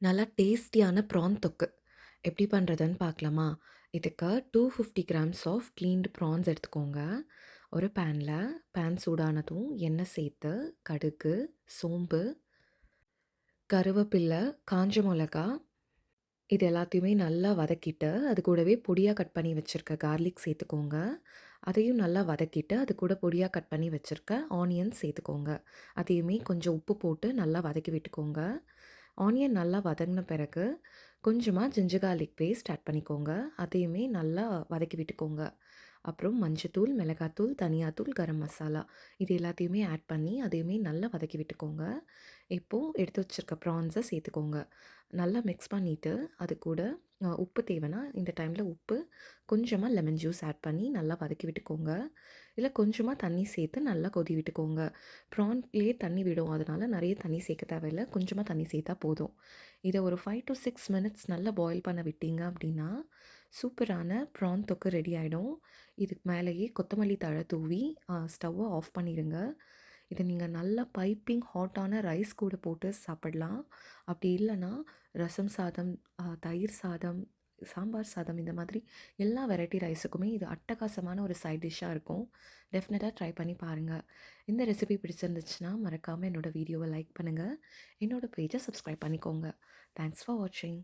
நல்லா டேஸ்டியான ப்ரான் தொக்கு எப்படி பண்ணுறதுன்னு பார்க்கலாமா? இதுக்கு 250 கிராம்ஸ் ஆஃப் க்ளீன்டு ப்ரான்ஸ் எடுத்துக்கோங்க. ஒரு பேன் சூடானதும் எண்ணெய் சேர்த்து, கடுகு, சோம்பு, கருவேப்பில்லை, காஞ்ச மிளகா இது எல்லாத்தையுமே நல்லா வதக்கிட்டு, அது கூடவே பொடியா கட் பண்ணி வச்சிருக்க கார்லிக் சேர்த்துக்கோங்க. அதையும் நல்லா வதக்கிட்டு, அது கூட பொடியா கட் பண்ணி வச்சிருக்க ஆனியன்ஸ் சேர்த்துக்கோங்க. அதையுமே கொஞ்சம் உப்பு போட்டு நல்லா வதக்கி விட்டுக்கோங்க. ஆனியன் நல்லா வதங்கின பிறகு, கொஞ்சமா ஜிஞ்சர் கார்லிக் பேஸ்ட் ஆட் பண்ணிக்கோங்க. அதையுமே நல்லா வதக்கி விட்டுக்கோங்க. அப்புறம் மஞ்சத்தூள், மிளகாத்தூள், தனியாத்தூள், கரம் மசாலா இது எல்லாத்தையுமே ஆட் பண்ணி, அதையுமே நல்லா வதக்கி விட்டுக்கோங்க. இப்போது எடுத்து வச்சிருக்க ப்ரான்ஸை சேர்த்துக்கோங்க. நல்லா மிக்ஸ் பண்ணிவிட்டு, அது கூட உப்பு தேவைன்னா, இந்த டைமில் உப்பு, கொஞ்சமா லெமன் ஜூஸ் ஆட் பண்ணி நல்லா வதக்கி விட்டுக்கோங்க. இல்ல கொஞ்சமா தண்ணி சேர்த்து நல்லா கொதி விட்டுக்கோங்க. ப்ரான்லேயே தண்ணி விடும். அதனால நிறைய தண்ணி சேர்க்க தேவையில்ல. கொஞ்சமா தண்ணி சேர்த்தா போதும். இத ஒரு 5 to 6 மினிட்ஸ் நல்லா பாயில் பண்ண விட்டீங்க அப்படின்னா, சூப்பரான ப்ரான் தொக்கு ரெடி ஆயிடும். இதுக்கு மேலேயே கொத்தமல்லி தழை தூவி ஸ்டவ்வ ஆஃப் பண்ணிடுங்க. இத நீங்க நல்லா பைப்பிங் ஹாட்டான ரைஸ் கூட போட்டு சாப்பிடலாம். அப்படி இல்லன்னா, ரசம் சாதம், தயிர் சாதம், சாம்பார் சாதம் இந்த மாதிரி எல்லா வெரைட்டி ரைஸுக்குமே இது அட்டகாசமான ஒரு சைட் டிஷ்ஷா இருக்கும். டெஃபினட்டா ட்ரை பண்ணி பாருங்க. இந்த ரெசிபி பிடிச்சிருந்துச்சுன்னா, மறக்காம என்னோட வீடியோவ லைக் பண்ணுங்க. என்னோட பேஜ சப்ஸ்கிரைப் பண்ணிக்கோங்க. தேங்க்ஸ் ஃபார் வாட்சிங்.